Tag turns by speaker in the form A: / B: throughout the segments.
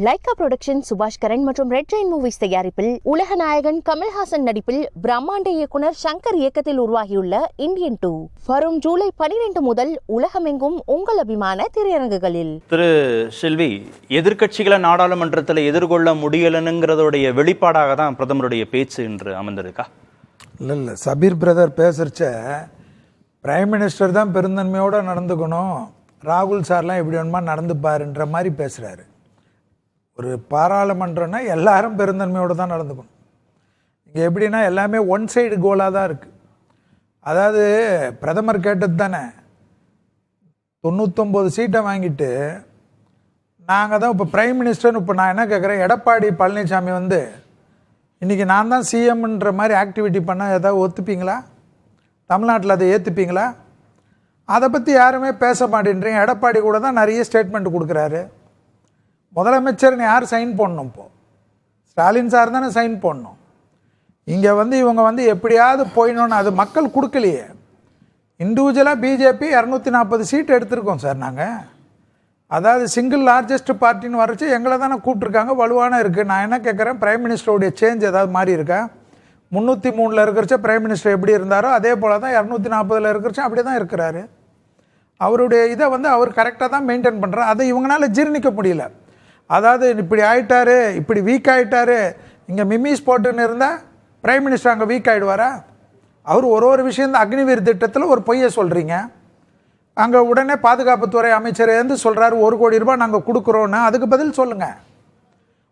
A: Lyca production சுபாஷ் கரன் மற்றும் red Jain movies தயாரிப்பில் உலக நாயகன் கமல்ஹாசன் நடிப்பில் பிரம்மாண்ட இயக்குனர் சங்கர் இயக்கத்தில் உருவாகியுள்ள இந்தியன் 2 வரும் ஜூலை 12 முதல் உலகமெங்கும் உங்கள் அபிமான திரையரங்குகளில்.
B: திரு செல்வி, எதிர்கட்சிகளை நாடாளுமன்றத்தில் எதிர்கொள்ள முடியலனுங்கிறதுடைய வெளிப்பாடாக தான் பிரதமருடைய பேச்சு என்று அமர்ந்திருக்கா?
C: இல்லை, சபீர் பிரதர் பேசுறச்ச பிரைம் மினிஸ்டர் தான் பெருந்தன்மையோடு நடந்துக்கணும், ராகுல் சார்லாம் எப்படி வேணுமா நடந்துப்பாருன்ற மாதிரி பேசுகிறாரு. ஒரு பாராளுமன்றம்னா எல்லாரும் பெருந்தன்மையோடு தான் நடந்துக்கணும். இங்கே எப்படின்னா எல்லாமே ஒன் சைடு கோலாக தான் இருக்குது. அதாவது பிரதமர் கேட்டது தானே, 99 சீட்டை வாங்கிட்டு நாங்கள் தான் இப்போ பிரைம் மினிஸ்டர்னு. இப்போ நான் என்ன கேட்குறேன், எடப்பாடி பழனிசாமி வந்து இன்றைக்கி நான் தான் சிஎம்ன்ற மாதிரி ஆக்டிவிட்டி பண்ணால் ஏதாவது ஒத்துப்பீங்களா? தமிழ்நாட்டில் அதை ஏற்றுப்பீங்களா? அதை பற்றி யாருமே பேச மாட்டேன்றீங்க. எடப்பாடி கூட தான் நிறைய ஸ்டேட்மெண்ட் கொடுக்குறாரு. முதலமைச்சர்னு யார் சைன் போடணும்? இப்போது ஸ்டாலின் சார் தானே சைன் போடணும். இங்கே வந்து இவங்க வந்து எப்படியாவது போயிடணும்னு அது மக்கள் கொடுக்கலையே. இண்டிவிஜுவலாக பிஜேபி 240 சீட் எடுத்திருக்கோம் சார் நாங்கள். அதாவது சிங்கிள் லார்ஜஸ்ட் பார்ட்டின்னு வரைச்சி எங்களை தானே கூப்பிட்ருக்காங்க, வலுவான இருக்குது. நான் என்ன கேட்குறேன், பிரைம் மினிஸ்டருடைய சேஞ்ச் ஏதாவது மாறி இருக்கா? 303 இருக்கிறச்ச பிரைம் மினிஸ்டர் எப்படி இருந்தாரோ அதே போல் தான் 240 இருக்கிறச்ச அப்படி தான் இருக்கிறாரு. அவருடைய இதை வந்து அவர் கரெக்டாக தான் மெயின்டைன் பண்ணுறாரு. அதை இவங்களால ஜீர்ணிக்க முடியல. அதாவது இப்படி ஆகிட்டாரு, இப்படி வீக் ஆகிட்டாரு, இங்கே மிமிஸ் போட்டுன்னு இருந்தால் பிரைம் மினிஸ்டர் அங்கே வீக் ஆகிடுவாரா? அவர் ஒரு விஷயம் தான், அக்னிவீர் திட்டத்தில் ஒரு பொய்யை சொல்கிறீங்க. அங்கே உடனே பாதுகாப்புத்துறை அமைச்சர் வந்து சொல்கிறாரு 1 கோடி ரூபாய் நாங்கள் கொடுக்குறோன்னு. அதுக்கு பதில் சொல்லுங்கள்.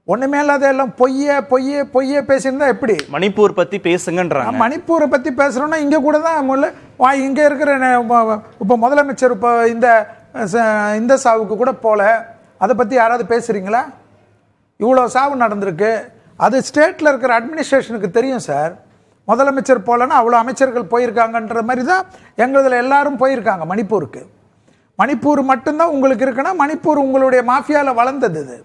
C: ஒன்றுமே இல்லாத எல்லாம் பொய்யே பேசியிருந்தா எப்படி?
B: மணிப்பூர் பற்றி பேசுங்கன்றாங்க.
C: மணிப்பூரை பற்றி பேசுகிறோன்னா இங்கே கூட தான் இங்கே இருக்கிற இப்போ முதலமைச்சர் இப்போ இந்த சாவுக்கு கூட போகல, அதை பற்றி யாராவது பேசுகிறீங்களா? இவ்வளோ சாவு நடந்திருக்கு, அது ஸ்டேட்டில் இருக்கிற அட்மினிஸ்ட்ரேஷனுக்கு தெரியும் சார். முதலமைச்சர் போகலன்னா அவ்வளோ அமைச்சர்கள் போயிருக்காங்கன்ற மாதிரி தான் எங்களதில் எல்லாரும் போயிருக்காங்க மணிப்பூருக்கு. மணிப்பூர் மட்டும்தான் உங்களுக்கு இருக்குன்னா மணிப்பூர் உங்களுடைய மாஃபியாவில் வளர்ந்தது. இது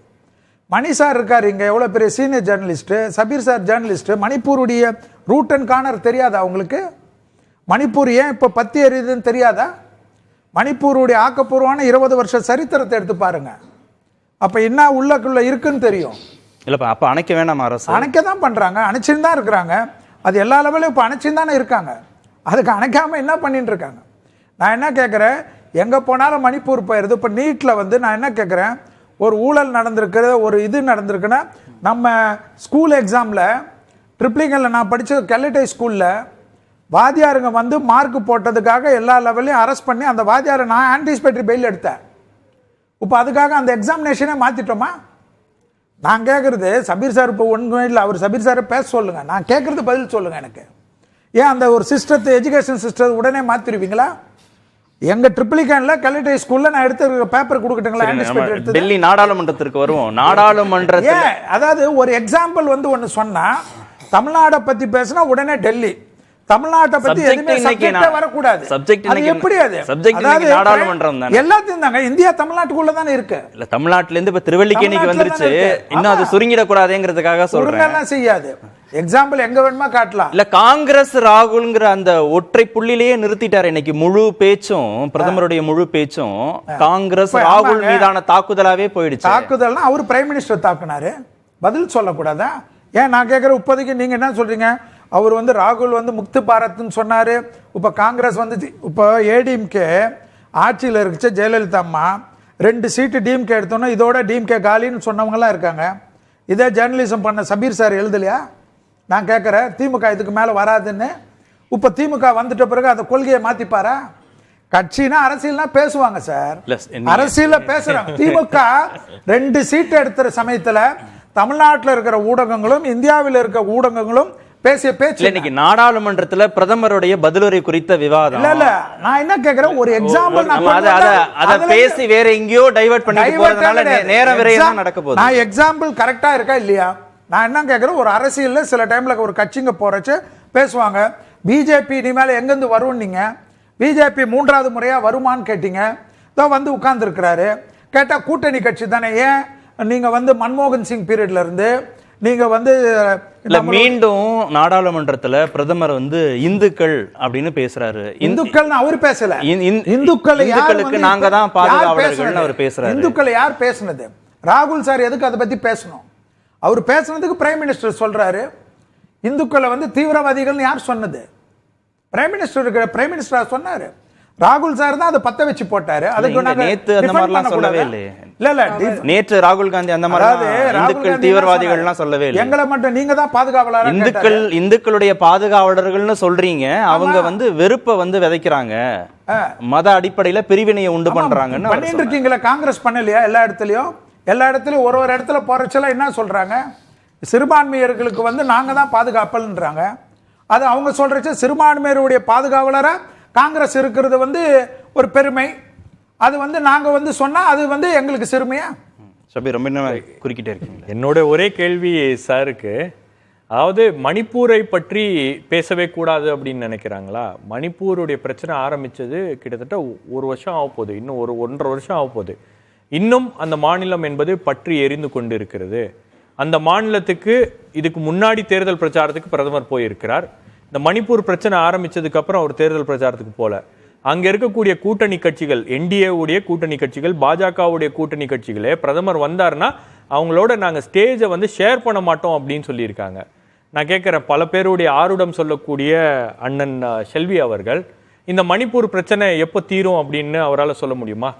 C: மணி சார் இருக்கார் இங்கே, எவ்வளோ பெரிய senior journalist, Sabir sir journalist. மணிப்பூருடைய ரூட் அண்ட் கார்னர் தெரியாதா உங்களுக்கு? மணிப்பூர் ஏன் இப்போ பற்றி எறியுதுன்னு தெரியாதா? மணிப்பூருடைய ஆக்கப்பூர்வமான 20 வருஷ சரித்திரத்தை எடுத்து பாருங்க. அப்போ என்ன உள்ளக்குள்ள இருக்குன்னு தெரியும்.
B: இல்லைப்பா, அப்போ அணைக்க வேணாம், அரசு
C: அணைக்க தான் பண்ணுறாங்க, அணைச்சின்னு தான் இருக்கிறாங்க. அது எல்லா லெவலையும் இப்போ அணைச்சின்னு தானே இருக்காங்க. அதுக்கு அணைக்காமல் என்ன பண்ணிட்டு இருக்காங்க? நான் என்ன கேட்குறேன், எங்கே போனாலும் மணிப்பூர் போயிடுது. இப்போ நீட்டில் வந்து நான் என்ன கேட்குறேன், ஒரு ஊழல் நடந்திருக்கு, ஒரு இது நடந்திருக்குன்னா நம்ம ஸ்கூல் எக்ஸாமில் ட்ரிப்ளிங்கனில் நான் படித்த கெல்லட்டை ஸ்கூலில் வாத்தியாருங்க வந்து மார்க் போட்டதுக்காக எல்லா லெவல்லையும் அரெஸ்ட் பண்ணி அந்த வாத்தியாரை நான் ஆன்டிசிபேட்டரி பெயில் எடுத்தேன். இப்போ அதுக்காக அந்த எக்ஸாமினேஷனே மாற்றிட்டோமா? நான் கேட்குறது சபீர் சார் இப்போ ஒன்றுமே இல்லை, அவர் சபீர் சாரை பேச சொல்லுங்கள். நான் கேட்குறது பதில் சொல்லுங்கள் எனக்கு. ஏன் அந்த ஒரு சிஸ்டத்தை, எஜுகேஷன் சிஸ்டத்தை உடனே மாற்றிடுவீங்களா? எங்கள் ட்ரிப்ளிகனில் கெல்லட்டை ஸ்கூலில் நான் எடுத்து பேப்பர் கொடுக்கட்டுங்களா? ஆன்டிசிபேட்டரி எடுத்து
B: டெல்லி நாடாளுமன்றத்திற்கு வருவோம். நாடாளுமன்றத்தில்
C: அதாவது ஒரு எக்ஸாம்பிள் வந்து ஒன்று சொன்னால், தமிழ்நாடை பற்றி பேசினா உடனே டெல்லி, தமிழ்நாட்டை பத்தி எதுவுமே சப்ஜெக்டே வரக்கூடாது. அது எப்படி? அது
B: நாடாளுமன்றம் தான்
C: எல்லாத்தையும் தாங்க. இந்தியா தமிழ்நாட்டுக்குள்ள தானே இருக்கு.
B: இல்ல, தமிழ்நாட்டுல இருந்து இப்ப திருவல்லிக்கேணிக்கு வந்துருச்சு. இன்னும் அது சுருங்கிடக்கூடாதுங்கிறதுக்காக சொல்றேன்.
C: செய்யாது. எக்ஸாம்பிள் எங்க வேணுமா காட்டலாம்.
B: இல்ல, காங்கிரஸ் ராகுல்ங்கிற அந்த ஒற்றை புள்ளிலேயே நிறுத்திட்டாரு. இன்னைக்கு முழு பேச்சும், பிரதமருடைய முழு பேச்சும் காங்கிரஸ் ராகுல் மீதான தாக்குதலாவே போயிடுச்சு.
C: தாக்குதல்னா அவர் பிரைம் மினிஸ்டர் தாக்குனாரு, பதில் சொல்லக்கூடாதா? ஏன் நான் கேட்குற, இப்போதைக்கு நீங்க என்ன சொல்றீங்க? அவர் வந்து ராகுல் வந்து முக்து பாரத்னு சொன்னார். இப்போ காங்கிரஸ் வந்து இப்போ ஏடிஎம்கே ஆட்சியில் இருந்துச்சு, ஜெயலலிதா அம்மா 2 சீட்டு டிஎம்கே எடுத்தோன்னா இதோட டிஎம்கே காலின்னு சொன்னவங்களாம் இருக்காங்க. இதே ஜேர்னலிசம் பண்ண சபீர் சார் எழுதலையா? நான் கேட்குறேன், திமுக இதுக்கு மேலே வராதுன்னு. இப்போ திமுக வந்துட்ட பிறகு அந்த கொள்கையை மாற்றிப்பாரா? கட்சினா அரசியல்னா பேசுவாங்க சார், அரசியலில் பேசுகிறாங்க. திமுக 2 சீட்டு எடுத்துற சமயத்தில் தமிழ்நாட்டில் இருக்கிற ஊடகங்களும் இந்தியாவில் இருக்கிற ஊடகங்களும் பேசிய பேச்சு.
B: இன்னைக்கு நாடாளுமன்றத்துல பிரதமருடைய பதிலுரை குறித்த விவாதம்.
C: இல்ல நான் என்ன கேக்குறேன், ஒரு எக்ஸாம்பிள்
B: அத பேசி வேற எங்கேயோ டைவர்ட் பண்ணி போறதுனால நேரம் விரையா நடக்க போகுது.
C: நான் எக்ஸாம்பிள் கரெக்டா இருக்கா இல்லையா? நான் என்ன கேக்குறேன், ஒரு அரசியல்ல சில டைம்ல ஒரு கட்சிங்க போறச்சு பேசுவாங்க, பிஜேபி இனிமேல எங்கிருந்து வரும், நீங்க பிஜேபி 3வது முறையா வருமான்னு கேட்டீங்க. இதோ வந்து உட்கார்ந்து இருக்கிறாரு. கேட்டா கூட்டணி கட்சி தானே. ஏன் நீங்க வந்து மன்மோகன் சிங் பீரியட்ல இருந்து நீங்க வந்து
B: மீண்டும் நாடாளுமன்றத்துல பிரதமர் வந்து இந்துக்கள் அப்படின்னு பேசுறாரு.
C: இந்துக்கள் அவர் பேசல. இந்துக்களுக்கு நாங்க தான் பாதுகாவலர்கள் அவர் பேசுறாரு. இந்துக்களை யார் பேசுனது? ராகுல் சார் எதுக்கு அதை பற்றி பேசணும்? அவர் பேசுனதுக்கு பிரைம் மினிஸ்டர் சொல்றாரு இந்துக்களை வந்து தீவிரவாதிகள்னு யார் சொன்னது? பிரைம் மினிஸ்டரா சொன்னாரு. ராகுல் சார் தான் அதை பத்த வச்சு போட்டாரு. அதுக்கு
B: நேத்து அந்த மாதிரிலாம் சொல்லவே இல்லை.
C: இல்ல
B: நேற்று ராகுல் காந்தி அந்த மாதிரி இந்துக்கள் தீவிரவாதிகள்லாம் சொல்லவே இல்லை.
C: எங்களை மட்டும் நீங்க தான் பாதுகாவலர்,
B: இந்துக்களுடைய பாதுகாவலர்கள்னு சொல்றீங்க. அவங்க வந்து வெறுப்பை வந்து விதைக்கிறாங்க, மத அடிப்படையில பிரிவினையை உண்டு பண்றாங்கன்னு
C: பண்ணிட்டு இருக்கீங்களா? காங்கிரஸ் பண்ணலையா? எல்லா இடத்துலயும் ஒரு இடத்துல போறச்செல்லாம் என்ன சொல்றாங்க? சிறுபான்மையர்களுக்கு வந்து நாங்க தான் பாதுகாப்பல்ன்றாங்க. அது அவங்க சொல்றச்ச சிறுபான்மையருடைய பாதுகாவலரா காங்கிரஸ் இருக்கிறது வந்து ஒரு பெருமை. அது வந்து நாங்க வந்து சொன்னா அது வந்து எங்களுக்கு சிறுமையா?
B: ரொம்ப குறுக்கிட்டே இருக்கீங்க.
D: என்னோட ஒரே கேள்வி சாருக்கு, அதாவது மணிப்பூரை பற்றி பேசவே கூடாது அப்படின்னு நினைக்கிறாங்களா? மணிப்பூருடைய பிரச்சனை ஆரம்பிச்சது கிட்டத்தட்ட 1 வருஷம் ஆக போகுது, இன்னும் 1.5 வருஷம் ஆக போகுது. இன்னும் அந்த மாநிலம் என்பது பற்றி எரிந்து கொண்டு இருக்கிறது. அந்த மாநிலத்துக்கு இதுக்கு முன்னாடி தேர்தல் பிரச்சாரத்துக்கு பிரதமர் போயிருக்கிறார். இந்த மணிப்பூர் பிரச்சனை ஆரம்பிச்சதுக்கு அப்புறம் அவர் தேர்தல் பிரச்சாரத்துக்கு போல. அங்க இருக்கக்கூடிய கூட்டணி கட்சிகள், என்டிஏவுடைய கூட்டணி கட்சிகள், பாஜகவுடைய கூட்டணி கட்சிகளே பிரதமர் வந்தாருன்னா அவங்களோட நாங்க ஸ்டேஜை வந்து ஷேர் பண்ண மாட்டோம் அப்படின்னு சொல்லியிருக்காங்க. நான் கேட்கிறேன், பல பேருடைய ஆருடம் சொல்லக்கூடிய அண்ணன் செல்வி அவர்கள் இந்த மணிப்பூர் பிரச்சனை எப்போ தீரும் அப்படின்னு அவரால் சொல்ல முடியுமா?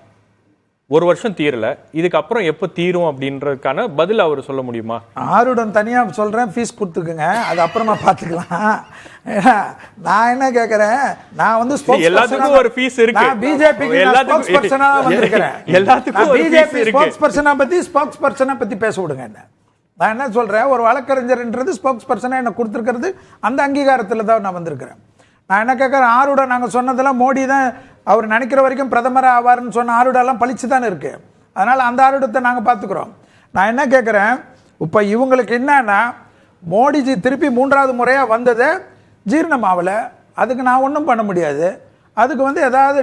D: 1 வருஷம் தீரல, இதுக்கப்புறம் எப்போ தீரும் அப்படின்றதுக்கான பதில் அவர் சொல்ல முடியுமா?
C: ஆருடன் தனியா சொல்றேன், ஃபீஸ் கொடுத்துக்குங்க, அது அப்புறமா பார்த்துக்கலாம். நான் என்ன கேட்கறேன், நான் வந்து
D: எல்லாத்துக்கும் ஒரு ஃபீஸ் இருக்கு.
C: பிஜேபிக்கு ஸ்போக்ஸ் பர்சனா வந்திருக்கிறேன்.
D: எல்லாத்துக்கும்
C: பிஜேபி ஸ்போக்ஸ் பர்சனை பத்தி பேச விடுங்க. என்ன நான் என்ன சொல்றேன், ஒரு வழக்கறிஞர்ன்றது ஸ்போக்ஸ் பர்சனா என்ன கொடுத்துருக்கிறது அந்த அங்கீகாரத்தில் தான் நான் வந்திருக்கிறேன். நான் என்ன கேட்குறேன், ஆருடன் நாங்கள் சொன்னதெல்லாம் மோடி தான் அவர் நினைக்கிற வரைக்கும் பிரதமர் ஆவார்னு சொன்ன ஆருடெல்லாம் பழிச்சு தானே இருக்கு. அதனால அந்த ஆருடத்தை நாங்கள் பார்த்துக்கிறோம். நான் என்ன கேட்குறேன், இப்போ இவங்களுக்கு என்னன்னா மோடிஜி திருப்பி 3வது முறையாக வந்தது ஜீரணமாகல, அதுக்கு நான் ஒன்றும் பண்ண முடியாது. அதுக்கு வந்து ஏதாவது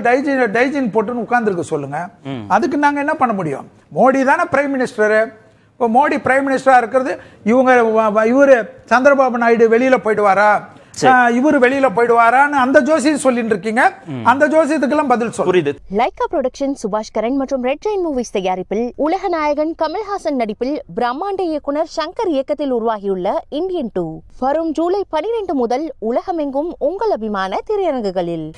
C: டைஜின் போட்டுன்னு உட்கார்ந்துருக்க சொல்லுங்க. அதுக்கு நாங்கள் என்ன பண்ண முடியும்? மோடி தானே பிரைம் மினிஸ்டரு. இப்போ மோடி பிரைம் மினிஸ்டரா இருக்கிறது, இவரு சந்திரபாபு நாயுடு வெளியில போயிடுவாரா, இவரு வெளியில போயிடுவாரான்னு அந்த ஜோசியம் சொல்லிட்டு இருக்கீங்க. அந்த ஜோசியத்துக்கெல்லாம் பதில் சொல்லுது.
A: லைகா புரொடக்ஷன் சுபாஷ் கரன் மற்றும் ரெட் ரெயின் மூவிஸ் தயாரிப்பில் உலக நாயகன் கமல்ஹாசன் நடிப்பில் பிரம்மாண்ட இயக்குனர் சங்கர் இயக்கத்தில் உருவாகியுள்ள இந்தியன் 2 வரும் ஜூலை 12 முதல் உலகமெங்கும் உங்கள் அபிமான திரையரங்குகளில்.